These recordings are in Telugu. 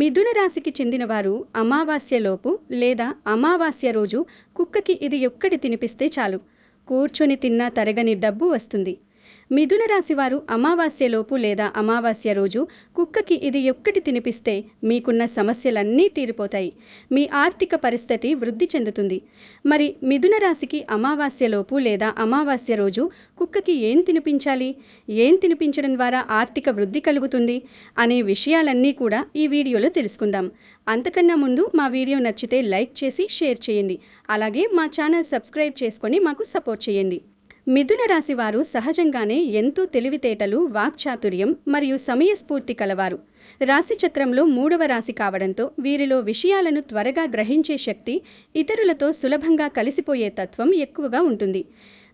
మిథున రాశికి చెందినవారు అమావాస్యలోపు లేదా అమావాస్య రోజు కుక్కకి ఇది ఒక్కటి తినిపిస్తే చాలు, కూర్చొని తిన్నా తరగని డబ్బు వస్తుంది. మిథున రాశివారు అమావాస్యలోపు లేదా అమావాస్య రోజు కుక్కకి ఇది ఒక్కటి తినిపిస్తే మీకున్న సమస్యలన్నీ తీరిపోతాయి, మీ ఆర్థిక పరిస్థితి వృద్ధి చెందుతుంది. మరి మిథున రాశికి అమావాస్యలోపు లేదా అమావాస్య రోజు కుక్కకి ఏం తినిపించాలి, ఏం తినిపించడం ద్వారా ఆర్థిక వృద్ధి కలుగుతుంది అనే విషయాలన్నీ కూడా ఈ వీడియోలో తెలుసుకుందాం. అంతకన్నా ముందు మా వీడియో నచ్చితే లైక్ చేసి షేర్ చేయండి. అలాగే మా ఛానల్ సబ్స్క్రైబ్ చేసుకొని మాకు సపోర్ట్ చేయండి. మిథున రాశి వారు సహజంగానే ఎంతో తెలివితేటలు, వాక్చాతుర్యం మరియు సమయస్ఫూర్తి కలవారు. రాశి చక్రంలో 3వ రాశి కావడంతో వీరిలో విషయాలను త్వరగా గ్రహించే శక్తి, ఇతరులతో సులభంగా కలిసిపోయే తత్వం ఎక్కువగా ఉంటుంది.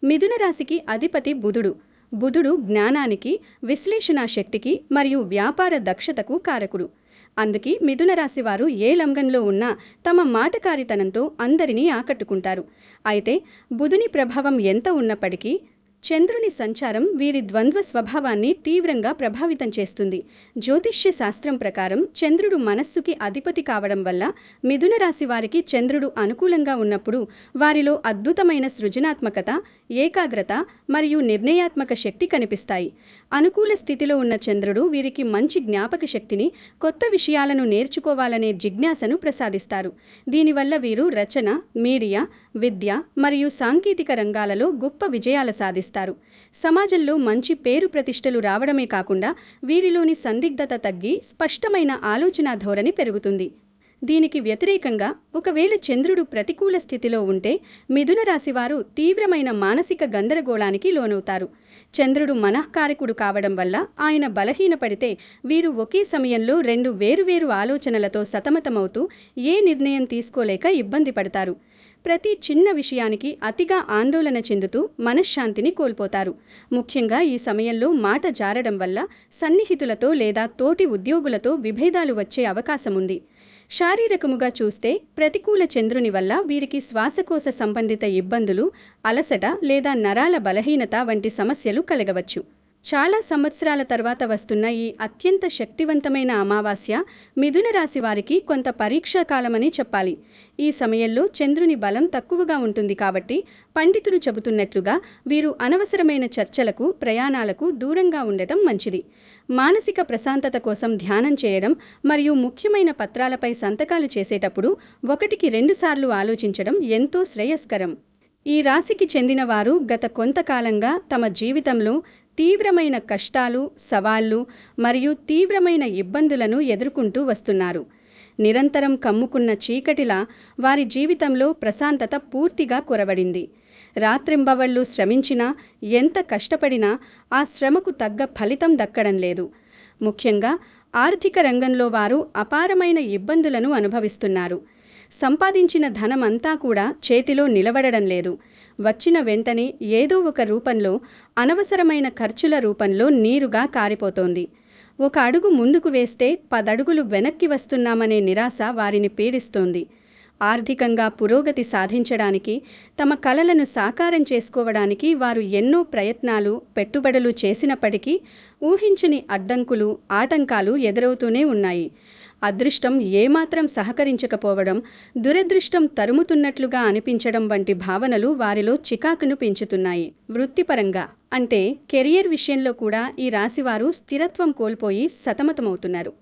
మిథున రాశికి అధిపతి బుధుడు. బుధుడు జ్ఞానానికి, విశ్లేషణా శక్తికి మరియు వ్యాపార దక్షతకు కారకుడు. అందుకే మిథున రాశి వారు ఏ లంఘంలో ఉన్నా తమ మాటకారితనంతో అందరినీ ఆకట్టుకుంటారు. అయితే బుధుని ప్రభావం ఎంత ఉన్నప్పటికీ చంద్రుని సంచారం వీరి ద్వంద్వ స్వభావాన్ని తీవ్రంగా ప్రభావితం చేస్తుంది. జ్యోతిష్య శాస్త్రం ప్రకారం చంద్రుడు మనస్సుకి అధిపతి కావడం వల్ల మిథున రాశి వారికి చంద్రుడు అనుకూలంగా ఉన్నప్పుడు వారిలో అద్భుతమైన సృజనాత్మకత, ఏకాగ్రత మరియు నిర్ణయాత్మక శక్తి కనిపిస్తాయి. అనుకూల స్థితిలో ఉన్న చంద్రుడు వీరికి మంచి జ్ఞాపక శక్తిని, కొత్త విషయాలను నేర్చుకోవాలనే జిజ్ఞాసను ప్రసాదిస్తారు. దీనివల్ల వీరు రచన, మీడియా, విద్య మరియు సాంకేతిక రంగాలలో గొప్ప విజయాలు సాధిస్తారు. సమాజంలో మంచి పేరు ప్రతిష్టలు రావడమే కాకుండా వీరిలోని సందిగ్ధత తగ్గి స్పష్టమైన ఆలోచనా ధోరణి పెరుగుతుంది. దీనికి వ్యతిరేకంగా ఒకవేళ చంద్రుడు ప్రతికూల స్థితిలో ఉంటే మిథున రాశివారు తీవ్రమైన మానసిక గందరగోళానికి లోనవుతారు. చంద్రుడు మనఃకారకుడు కావడం వల్ల ఆయన బలహీనపడితే వీరు ఒకే సమయంలో 2 వేరువేరు ఆలోచనలతో సతమతమవుతూ ఏ నిర్ణయం తీసుకోలేక ఇబ్బంది పడతారు. ప్రతి చిన్న విషయానికి అతిగా ఆందోళన చెందుతూ మనశ్శాంతిని కోల్పోతారు. ముఖ్యంగా ఈ సమయంలో మాట జారడం వల్ల సన్నిహితులతో లేదా తోటి ఉద్యోగులతో విభేదాలు వచ్చే అవకాశం ఉంది. శారీరకముగా చూస్తే ప్రతికూల చంద్రుని వల్ల వీరికి శ్వాసకోశ సంబంధిత ఇబ్బందులు, అలసట లేదా నరాల బలహీనత వంటి సమస్యలు కలగవచ్చు. చాలా సంవత్సరాల తర్వాత వస్తున్న ఈ అత్యంత శక్తివంతమైన అమావాస్య మిథున రాశి వారికి కొంత పరీక్షాకాలమని చెప్పాలి. ఈ సమయంలో చంద్రుని బలం తక్కువగా ఉంటుంది కాబట్టి పండితులు చెబుతున్నట్లుగా వీరు అనవసరమైన చర్చలకు, ప్రయాణాలకు దూరంగా ఉండటం మంచిది. మానసిక ప్రశాంతత కోసం ధ్యానం చేయడం మరియు ముఖ్యమైన పత్రాలపై సంతకాలు చేసేటప్పుడు 1కి 2 సార్లు ఆలోచించడం ఎంతో శ్రేయస్కరం. ఈ రాశికి చెందిన వారు గత కొంతకాలంగా తమ జీవితంలో తీవ్రమైన కష్టాలు, సవాళ్లు మరియు తీవ్రమైన ఇబ్బందులను ఎదుర్కొంటూ వస్తున్నారు. నిరంతరం కమ్ముకున్న చీకటిలా వారి జీవితంలో ప్రశాంతత పూర్తిగా కొరవడింది. రాత్రింబవళ్లు శ్రమించినా, ఎంత కష్టపడినా ఆ శ్రమకు తగ్గ ఫలితం దక్కడం లేదు. ముఖ్యంగా ఆర్థిక రంగంలో వారు అపారమైన ఇబ్బందులను అనుభవిస్తున్నారు. సంపాదించిన ధనమంతా కూడా చేతిలో నిలబడడం లేదు. వచ్చిన వెంటనే ఏదో ఒక రూపంలో, అనవసరమైన ఖర్చుల రూపంలో నీరుగా కారిపోతోంది. ఒక అడుగు ముందుకు వేస్తే 10 అడుగులు వెనక్కి వస్తున్నామనే నిరాశ వారిని పీడిస్తోంది. ఆర్థికంగా పురోగతి సాధించడానికి, తమ కలలను సాకారం చేసుకోవడానికి వారు ఎన్నో ప్రయత్నాలు, పెట్టుబడులు చేసినప్పటికీ ఊహించని అడ్డంకులు, ఆటంకాలు ఎదురవుతూనే ఉన్నాయి. అదృష్టం ఏమాత్రం సహకరించకపోవడం, దురదృష్టం తరుముతున్నట్లుగా అనిపించడం వంటి భావనలు వారిలో చికాకును పెంచుతున్నాయి. వృత్తిపరంగా అంటే కెరియర్ విషయంలో కూడా ఈ రాశివారు స్థిరత్వం కోల్పోయి సతమతమవుతున్నారు.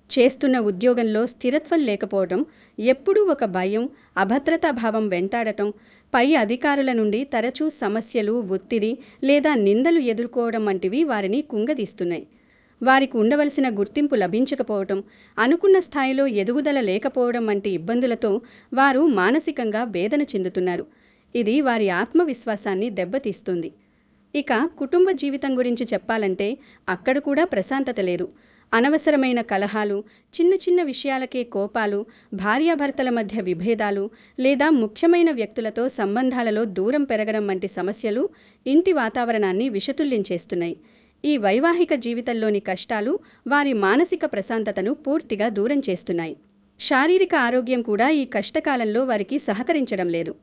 చేస్తున్న ఉద్యోగంలో స్థిరత్వం లేకపోవడం, ఎప్పుడూ ఒక భయం, అభద్రతాభావం వెంటాడటం, పై అధికారుల నుండి తరచూ సమస్యలు, ఒత్తిడి లేదా నిందలు ఎదుర్కోవడం వంటివి వారిని కుంగదీస్తున్నాయి. వారికి ఉండవలసిన గుర్తింపు లభించకపోవటం, అనుకున్న స్థాయిలో ఎదుగుదల లేకపోవడం వంటి ఇబ్బందులతో వారు మానసికంగా వేదన చెందుతున్నారు. ఇది వారి ఆత్మవిశ్వాసాన్ని దెబ్బతీస్తుంది. ఇక కుటుంబ జీవితం గురించి చెప్పాలంటే అక్కడ కూడా ప్రశాంతత లేదు. అనవసరమైన కలహాలు, చిన్న చిన్న విషయాలకే కోపాలు, భార్యాభర్తల మధ్య విభేదాలు లేదా ముఖ్యమైన వ్యక్తులతో సంబంధాలలో దూరం పెరగడం వంటి సమస్యలు ఇంటి వాతావరణాన్ని విషతుల్యం చేస్తున్నాయి. ఈ వైవాహిక జీవితంలోని కష్టాలు వారి మానసిక ప్రశాంతతను పూర్తిగా దూరం చేస్తున్నాయి. శారీరక ఆరోగ్యం కూడా ఈ కష్టకాలంలో వారికి సహకరించడం లేదు.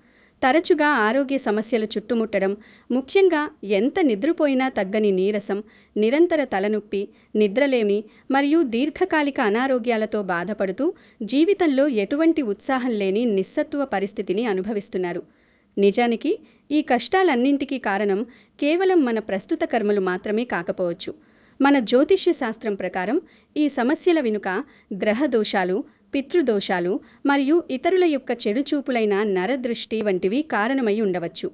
తరచుగా ఆరోగ్య సమస్యలు చుట్టుముట్టడం, ముఖ్యంగా ఎంత నిద్రపోయినా తగ్గని నీరసం, నిరంతర తలనొప్పి, నిద్రలేమి మరియు దీర్ఘకాలిక అనారోగ్యాలతో బాధపడుతూ జీవితంలో ఎటువంటి ఉత్సాహం లేని నిస్సత్వ పరిస్థితిని అనుభవిస్తున్నారు. నిజానికి ఈ కష్టాలన్నింటికీ కారణం కేవలం మన ప్రస్తుత కర్మలు మాత్రమే కాకపోవచ్చు. మన జ్యోతిష్య శాస్త్రం ప్రకారం ఈ సమస్యల వెనుక గ్రహదోషాలు, పితృదోషాలు మరియు ఇతరుల యొక్క చెడుచూపులైన నరదృష్టి వంటివి కారణమై ఉండవచ్చు.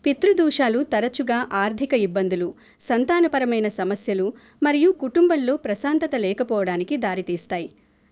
పితృదోషాలు తరచుగా ఆర్థిక ఇబ్బందులు, సంతానపరమైన సమస్యలు మరియు కుటుంబంలో ప్రశాంతత లేకపోవడానికి దారితీస్తాయి.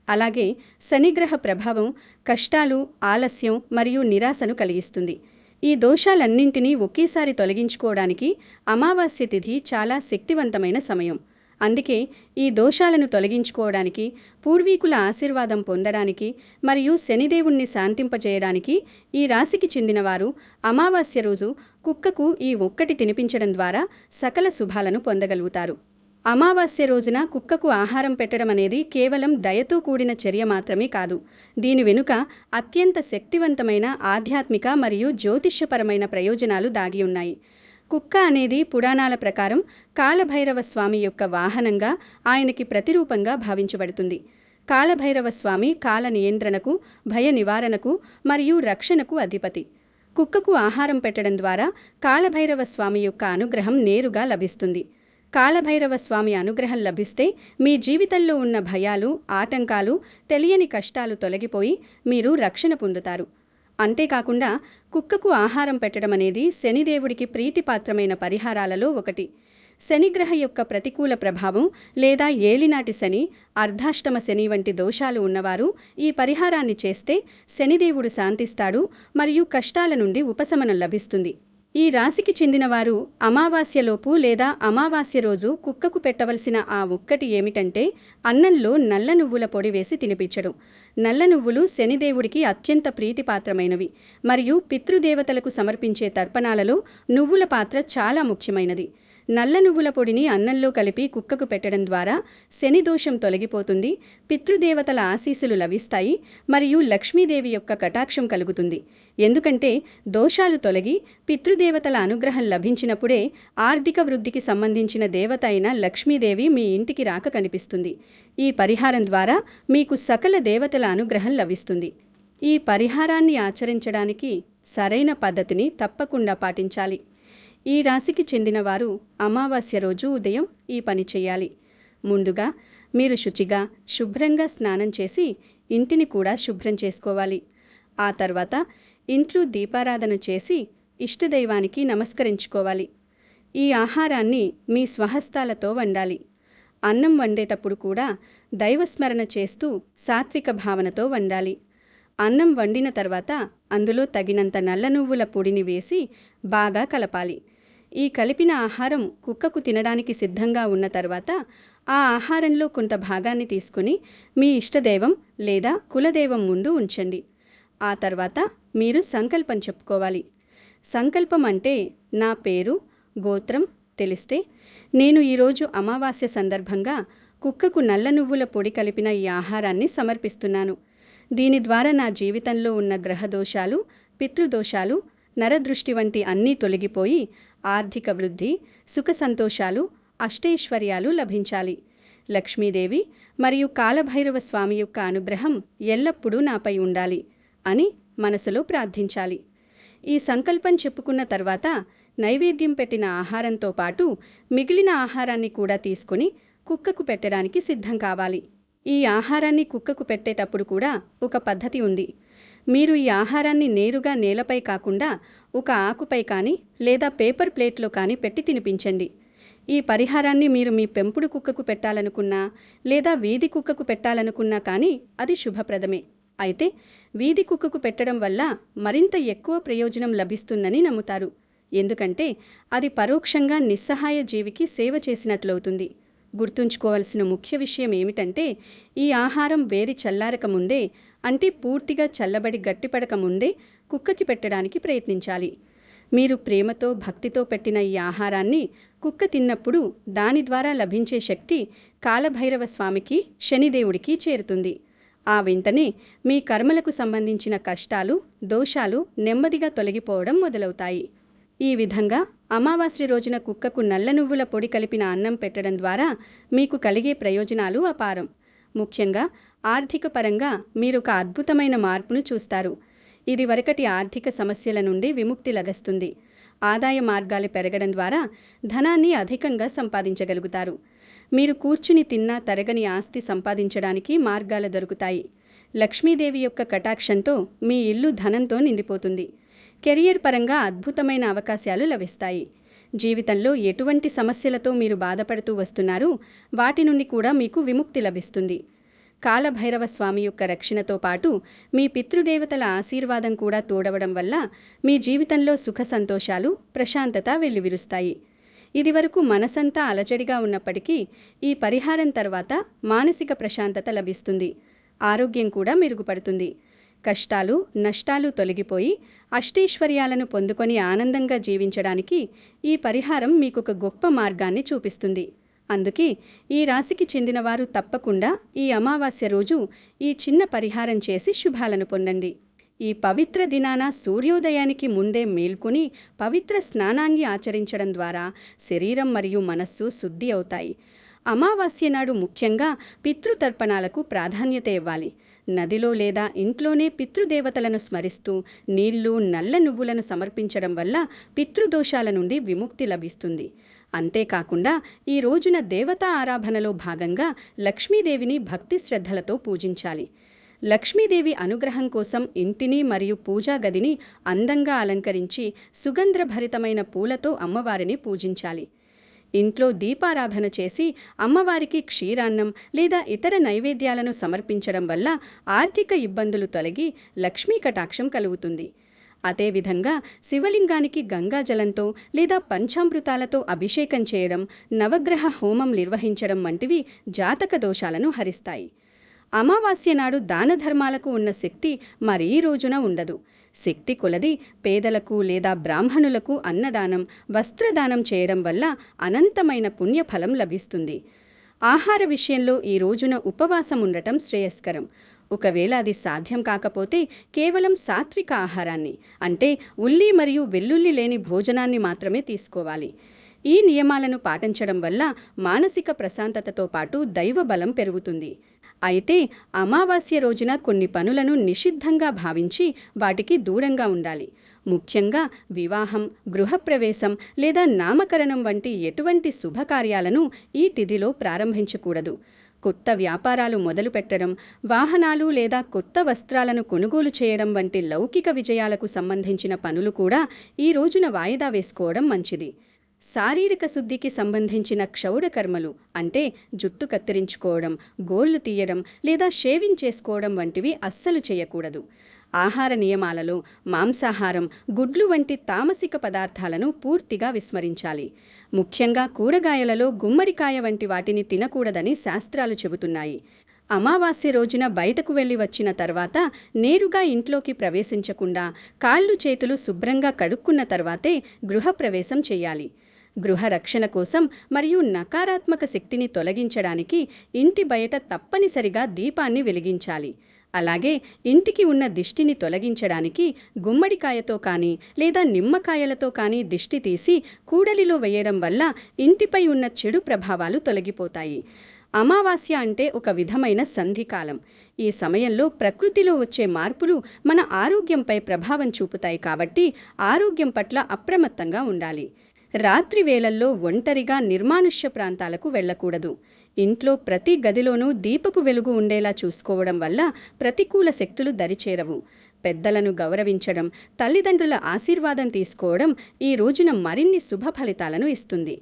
అలాగే శనిగ్రహ ప్రభావం కష్టాలు, ఆలస్యం మరియు నిరాశను కలిగిస్తుంది. ఈ దోషాలన్నింటినీ ఒకేసారి తొలగించుకోవడానికి అమావాస్య తిథి చాలా శక్తివంతమైన సమయం. అందుకే ఈ దోషాలను తొలగించుకోవడానికి, పూర్వీకుల ఆశీర్వాదం పొందడానికి మరియు శనిదేవుణ్ణి శాంతింపజేయడానికి ఈ రాశికి చెందినవారు అమావాస్య రోజు కుక్కకు ఈ ఒక్కటి తినిపించడం ద్వారా సకల శుభాలను పొందగలుగుతారు. అమావాస్య రోజున కుక్కకు ఆహారం పెట్టడం అనేది కేవలం దయతో కూడిన చర్య మాత్రమే కాదు. దీని వెనుక అత్యంత శక్తివంతమైన ఆధ్యాత్మిక మరియు జ్యోతిష్యపరమైన ప్రయోజనాలు దాగి ఉన్నాయి. కుక్క అనేది పురాణాల ప్రకారం కాలభైరవ స్వామి యొక్క వాహనంగా, ఆయనకి ప్రతిరూపంగా భావించబడుతుంది. కాలభైరవ స్వామి కాల నియంత్రణకు, భయ నివారణకు మరియు రక్షణకు అధిపతి. కుక్కకు ఆహారం పెట్టడం ద్వారా కాలభైరవ స్వామి యొక్క అనుగ్రహం నేరుగా లభిస్తుంది. కాలభైరవ స్వామి అనుగ్రహం లభిస్తే మీ జీవితంలో ఉన్న భయాలు, ఆటంకాలు, తెలియని కష్టాలు తొలగిపోయి మీరు రక్షణ పొందుతారు. అంతేకాకుండా కుక్కకు ఆహారం పెట్టడం అనేది శనిదేవుడికి ప్రీతిపాత్రమైన పరిహారాలలో ఒకటి. శనిగ్రహ యొక్క ప్రతికూల ప్రభావం లేదా ఏలినాటి శని, అర్ధాష్టమ శని వంటి దోషాలు ఉన్నవారు ఈ పరిహారాన్ని చేస్తే శనిదేవుడు శాంతిస్తాడు మరియు కష్టాల నుండి ఉపశమనం లభిస్తుంది. ఈ రాశికి చెందినవారు అమావాస్యలోపు లేదా అమావాస్య రోజు కుక్కకు పెట్టవలసిన ఆ ఒక్కటి ఏమిటంటే అన్నంలో నల్ల నువ్వుల పొడి వేసి తినిపించడం. నల్ల నువ్వులు శనిదేవుడికి అత్యంత ప్రీతిపాత్రమైనవి మరియు పితృదేవతలకు సమర్పించే తర్పణాలలో నువ్వుల పాత్ర చాలా ముఖ్యమైనది. నల్ల నువ్వుల పొడిని అన్నంలో కలిపి కుక్కకు పెట్టడం ద్వారా శని దోషం తొలగిపోతుంది, పితృదేవతల ఆశీస్సులు లభిస్తాయి మరియు లక్ష్మీదేవి యొక్క కటాక్షం కలుగుతుంది. ఎందుకంటే దోషాలు తొలగి పితృదేవతల అనుగ్రహం లభించినప్పుడే ఆర్థిక వృద్ధికి సంబంధించిన దేవత అయిన లక్ష్మీదేవి మీ ఇంటికి రాక కనిపిస్తుంది. ఈ పరిహారం ద్వారా మీకు సకల దేవతల అనుగ్రహం లభిస్తుంది. ఈ పరిహారాన్ని ఆచరించడానికి సరైన పద్ధతిని తప్పకుండా పాటించాలి. ఈ రాశికి చెందినవారు అమావాస్య రోజు ఉదయం ఈ పని చేయాలి. ముందుగా మీరు శుచిగా, శుభ్రంగా స్నానం చేసి ఇంటిని కూడా శుభ్రం చేసుకోవాలి. ఆ తర్వాత ఇంట్లో దీపారాధన చేసి ఇష్టదైవానికి నమస్కరించుకోవాలి. ఈ ఆహారాన్ని మీ స్వహస్తాలతో వండాలి. అన్నం వండేటప్పుడు కూడా దైవస్మరణ చేస్తూ సాత్విక భావనతో వండాలి. అన్నం వండిన తర్వాత అందులో తగినంత నల్ల నువ్వుల పొడిని వేసి బాగా కలపాలి. ఈ కలిపిన ఆహారం కుక్కకు తినడానికి సిద్ధంగా ఉన్న తర్వాత ఆ ఆహారంలో కొంత భాగాన్ని తీసుకుని మీ ఇష్టదైవం లేదా కులదైవం ముందు ఉంచండి. ఆ తర్వాత మీరు సంకల్పం చెప్పుకోవాలి. సంకల్పం అంటే నా పేరు, గోత్రం తెలిస్తే నేను ఈరోజు అమావాస్య సందర్భంగా కుక్కకు నల్ల నువ్వుల పొడి కలిపిన ఈ ఆహారాన్ని సమర్పిస్తున్నాను. దీని ద్వారా నా జీవితంలో ఉన్న గ్రహదోషాలు, పితృదోషాలు, నరదృష్టి వంటి అన్నీ తొలగిపోయి ఆర్థిక వృద్ధి, సుఖ సంతోషాలు, అష్టైశ్వర్యాలు లభించాలి. లక్ష్మీదేవి మరియు కాలభైరవ స్వామి యొక్క అనుగ్రహం ఎల్లప్పుడూ నాపై ఉండాలి అని మనసులో ప్రార్థించాలి. ఈ సంకల్పం చెప్పుకున్న తర్వాత నైవేద్యం పెట్టిన ఆహారంతో పాటు మిగిలిన ఆహారాన్ని కూడా తీసుకుని కుక్కకు పెట్టడానికి సిద్ధం కావాలి. ఈ ఆహారాన్ని కుక్కకు పెట్టేటప్పుడు కూడా ఒక పద్ధతి ఉంది. మీరు ఈ ఆహారాన్ని నేరుగా నేలపై కాకుండా ఒక ఆకుపై కానీ లేదా పేపర్ ప్లేట్లో కానీ పెట్టి తినిపించండి. ఈ పరిహారాన్ని మీరు మీ పెంపుడు కుక్కకు పెట్టాలనుకున్నా లేదా వీధి కుక్కకు పెట్టాలనుకున్నా కానీ అది శుభప్రదమే. అయితే వీధి కుక్కకు పెట్టడం వల్ల మరింత ఎక్కువ ప్రయోజనం లభిస్తుందని నమ్ముతారు. ఎందుకంటే అది పరోక్షంగా నిస్సహాయ జీవికి సేవ చేసినట్లవుతుంది. గుర్తుంచుకోవాల్సిన ముఖ్య విషయం ఏమిటంటే ఈ ఆహారం వేడి చల్లారక ముందే, అంటే పూర్తిగా చల్లబడి గట్టిపడక ముందే కుక్కకి పెట్టడానికి ప్రయత్నించాలి. మీరు ప్రేమతో, భక్తితో పెట్టిన ఈ ఆహారాన్ని కుక్క తిన్నప్పుడు దాని ద్వారా లభించే శక్తి కాలభైరవ స్వామికి, శనిదేవుడికి చేరుతుంది. ఆ వెంటనే మీ కర్మలకు సంబంధించిన కష్టాలు, దోషాలు నెమ్మదిగా తొలగిపోవడం మొదలవుతాయి. ఈ విధంగా అమావాస్య రోజున కుక్కకు నల్ల నువ్వుల పొడి కలిపిన అన్నం పెట్టడం ద్వారా మీకు కలిగే ప్రయోజనాలు అపారం. ముఖ్యంగా ఆర్థిక పరంగా మీరొక అద్భుతమైన మార్పును చూస్తారు. ఇది వరకటి ఆర్థిక సమస్యల నుండి విముక్తి లభిస్తుంది. ఆదాయ మార్గాలు పెరగడం ద్వారా ధనాన్ని అధికంగా సంపాదించగలుగుతారు. మీరు కూర్చుని తిన్నా తరగని ఆస్తి సంపాదించడానికి మార్గాలు దొరుకుతాయి. లక్ష్మీదేవి యొక్క కటాక్షంతో మీ ఇల్లు ధనంతో నిండిపోతుంది. కెరియర్ పరంగా అద్భుతమైన అవకాశాలు లభిస్తాయి. జీవితంలో ఎటువంటి సమస్యలతో మీరు బాధపడుతూ వస్తున్నారో వాటి నుండి కూడా మీకు విముక్తి లభిస్తుంది. కాలభైరవ స్వామి యొక్క రక్షణతో పాటు మీ పితృదేవతల ఆశీర్వాదం కూడా తోడవడం వల్ల మీ జీవితంలో సుఖ సంతోషాలు, ప్రశాంతత వెల్లివిరుస్తాయి. ఇదివరకు మనసంతా అలజడిగా ఉన్నప్పటికీ ఈ పరిహారం తర్వాత మానసిక ప్రశాంతత లభిస్తుంది. ఆరోగ్యం కూడా మెరుగుపడుతుంది. కష్టాలు, నష్టాలు తొలగిపోయి అష్టైశ్వర్యాలను పొందుకొని ఆనందంగా జీవించడానికి ఈ పరిహారం మీకొక గొప్ప మార్గాన్ని చూపిస్తుంది. అందుకే ఈ రాశికి చెందినవారు తప్పకుండా ఈ అమావాస్య రోజు ఈ చిన్న పరిహారం చేసి శుభాలను పొందండి. ఈ పవిత్ర దినాన సూర్యోదయానికి ముందే మేల్కొని పవిత్ర స్నానాన్ని ఆచరించడం ద్వారా శరీరం మరియు మనస్సు శుద్ధి అవుతాయి. అమావాస్య నాడు ముఖ్యంగా పితృతర్పణాలకు ప్రాధాన్యత ఇవ్వాలి. నదిలో లేదా ఇంట్లోనే పితృదేవతలను స్మరిస్తూ నీళ్లు, నల్ల నువ్వులను సమర్పించడం వల్ల పితృదోషాల నుండి విముక్తి లభిస్తుంది. అంతేకాకుండా ఈ రోజున దేవతా ఆరాధనలో భాగంగా లక్ష్మీదేవిని భక్తి శ్రద్ధలతో పూజించాలి. లక్ష్మీదేవి అనుగ్రహం కోసం ఇంటిని మరియు పూజా గదిని అందంగా అలంకరించి సుగంధభరితమైన పూలతో అమ్మవారిని పూజించాలి. ఇంట్లో దీపారాధన చేసి అమ్మవారికి క్షీరాన్నం లేదా ఇతర నైవేద్యాలను సమర్పించడం వల్ల ఆర్థిక ఇబ్బందులు తొలగి లక్ష్మీ కటాక్షం కలుగుతుంది. అదేవిధంగా శివలింగానికి గంగాజలంతో లేదా పంచామృతాలతో అభిషేకం చేయడం, నవగ్రహ హోమం నిర్వహించడం వంటివి జాతక దోషాలను హరిస్తాయి. అమావాస్య నాడు దాన ధర్మాలకు ఉన్న శక్తి మరీ రోజున ఉండదు. శక్తి కొలది పేదలకు లేదా బ్రాహ్మణులకు అన్నదానం, వస్త్రదానం చేయడం వల్ల అనంతమైన పుణ్యఫలం లభిస్తుంది. ఆహార విషయంలో ఈ రోజున ఉపవాసం ఉండటం శ్రేయస్కరం. ఒకవేళ అది సాధ్యం కాకపోతే కేవలం సాత్విక ఆహారాన్ని, అంటే ఉల్లి మరియు వెల్లుల్లి లేని భోజనాన్ని మాత్రమే తీసుకోవాలి. ఈ నియమాలను పాటించడం వల్ల మానసిక ప్రశాంతతతో పాటు దైవ బలం పెరుగుతుంది. అయితే అమావాస్య రోజున కొన్ని పనులను నిషిద్ధంగా భావించి వాటికి దూరంగా ఉండాలి. ముఖ్యంగా వివాహం, గృహప్రవేశం లేదా నామకరణం వంటి ఎటువంటి శుభకార్యాలను ఈ తిథిలో ప్రారంభించకూడదు. కొత్త వ్యాపారాలు మొదలుపెట్టడం, వాహనాలు లేదా కొత్త వస్త్రాలను కొనుగోలు చేయడం వంటి లౌకిక విజయాలకు సంబంధించిన పనులు కూడా ఈ రోజున వాయిదా వేసుకోవడం మంచిది. శారీరక శుద్ధికి సంబంధించిన క్షౌర కర్మలు, అంటే జుట్టు కత్తిరించుకోవడం, గోళ్లు తీయడం లేదా షేవింగ్ చేసుకోవడం వంటివి అస్సలు చేయకూడదు. ఆహార నియమాలలో మాంసాహారం, గుడ్లు వంటి తామసిక పదార్థాలను పూర్తిగా విస్మరించాలి. ముఖ్యంగా కూరగాయలలో గుమ్మడికాయ వంటి వాటిని తినకూడదని శాస్త్రాలు చెబుతున్నాయి. అమావాస్య రోజున బయటకు వెళ్లి వచ్చిన తర్వాత నేరుగా ఇంట్లోకి ప్రవేశించకుండా కాళ్ళు చేతులు శుభ్రంగా కడుక్కున్న తర్వాతే గృహప్రవేశం చేయాలి. గృహ రక్షణ కోసం మరియు నకారాత్మక శక్తిని తొలగించడానికి ఇంటి బయట తప్పనిసరిగా దీపాన్ని వెలిగించాలి. అలాగే ఇంటికి ఉన్న దిష్టిని తొలగించడానికి గుమ్మడికాయతో కానీ లేదా నిమ్మకాయలతో కానీ దిష్టి తీసి కూడలిలో వేయడం వల్ల ఇంటిపై ఉన్న చెడు ప్రభావాలు తొలగిపోతాయి. అమావాస్య అంటే ఒక విధమైన సంధికాలం. ఈ సమయంలో ప్రకృతిలో వచ్చే మార్పులు మన ఆరోగ్యంపై ప్రభావం చూపుతాయి కాబట్టి ఆరోగ్యం పట్ల అప్రమత్తంగా ఉండాలి. రాత్రి వేళల్లో ఒంటరిగా నిర్మానుష్య ప్రాంతాలకు వెళ్లకూడదు. ఇంట్లో ప్రతి గదిలోనూ దీపపు వెలుగు ఉండేలా చూసుకోవడం వల్ల ప్రతికూల శక్తులు దరిచేరవు. పెద్దలను గౌరవించడం, తల్లిదండ్రుల ఆశీర్వాదం తీసుకోవడం ఈ రోజున మరిన్ని శుభ ఫలితాలను ఇస్తుంది.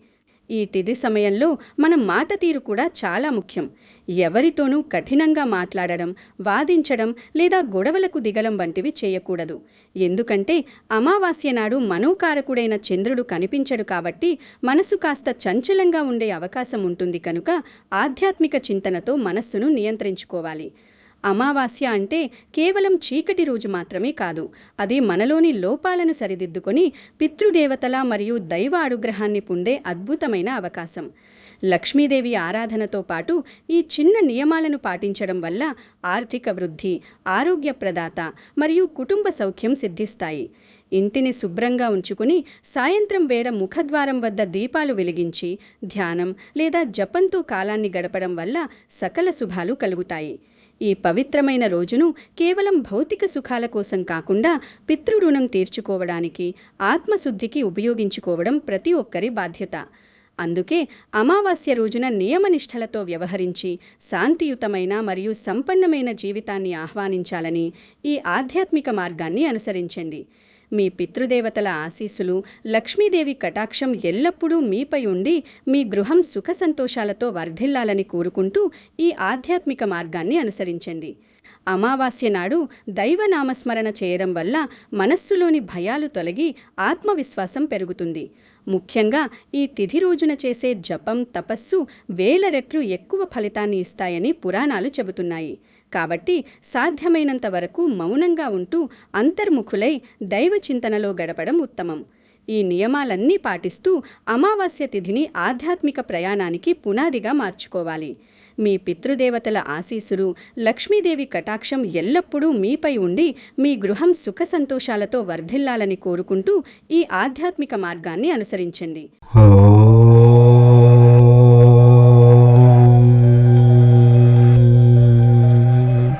ఈ తిథి సమయంలో మన మాట తీరు కూడా చాలా ముఖ్యం. ఎవరితోనూ కఠినంగా మాట్లాడడం, వాదించడం లేదా గొడవలకు దిగడం వంటివి చేయకూడదు. ఎందుకంటే అమావాస్య నాడు మనోకారకుడైన చంద్రుడు కనిపించడు కాబట్టి మనసు కాస్త చంచలంగా ఉండే అవకాశం ఉంటుంది. కనుక ఆధ్యాత్మిక చింతనతో మనస్సును నియంత్రించుకోవాలి. అమావాస్య అంటే కేవలం చీకటి రోజు మాత్రమే కాదు, అది మనలోని లోపాలను సరిదిద్దుకొని పితృదేవతల మరియు దైవ అనుగ్రహాన్ని పొందే అద్భుతమైన అవకాశం. లక్ష్మీదేవి ఆరాధనతో పాటు ఈ చిన్న నియమాలను పాటించడం వల్ల ఆర్థిక వృద్ధి, ఆరోగ్య ప్రదాత మరియు కుటుంబ సౌఖ్యం సిద్ధిస్తాయి. ఇంటిని శుభ్రంగా ఉంచుకుని సాయంత్రం వేళ ముఖద్వారం వద్ద దీపాలు వెలిగించి ధ్యానం లేదా జపంతో కాలాన్ని గడపడం వల్ల సకల శుభాలు కలుగుతాయి. ఈ పవిత్రమైన రోజును కేవలం భౌతిక సుఖాల కోసం కాకుండా పితృరుణం తీర్చుకోవడానికి, ఆత్మశుద్ధికి ఉపయోగించుకోవడం ప్రతి ఒక్కరి బాధ్యత. అందుకే అమావాస్య రోజున నియమనిష్టలతో వ్యవహరించి శాంతియుతమైన మరియు సంపన్నమైన జీవితాన్ని ఆహ్వానించాలని ఈ ఆధ్యాత్మిక మార్గాన్ని అనుసరించండి. మీ పితృదేవతల ఆశీస్సులు, లక్ష్మీదేవి కటాక్షం ఎల్లప్పుడూ మీపై ఉండి మీ గృహం సుఖ సంతోషాలతో వర్ధిల్లాలని కోరుకుంటూ ఈ ఆధ్యాత్మిక మార్గాన్ని అనుసరించండి. అమావాస్య నాడు దైవనామస్మరణ చేయడం వల్ల మనస్సులోని భయాలు తొలగి ఆత్మవిశ్వాసం పెరుగుతుంది. ముఖ్యంగా ఈ తిథి రోజున చేసే జపం, తపస్సు వేల రెట్లు ఎక్కువ ఫలితాన్ని ఇస్తాయని పురాణాలు చెబుతున్నాయి. కాబట్టి సాధ్యమైనంత వరకు మౌనంగా ఉంటూ అంతర్ముఖులై దైవ చింతనలో గడపడం ఉత్తమం. ఈ నియమాలన్నీ పాటిస్తూ అమావాస్య తిథిని ఆధ్యాత్మిక ప్రయాణానికి పునాదిగా మార్చుకోవాలి. మీ పితృదేవతల ఆశీస్సులు, లక్ష్మీదేవి కటాక్షం ఎల్లప్పుడూ మీపై ఉండి మీ గృహం సుఖ సంతోషాలతో వర్ధిల్లాలని కోరుకుంటూ ఈ ఆధ్యాత్మిక మార్గాన్ని అనుసరించండి.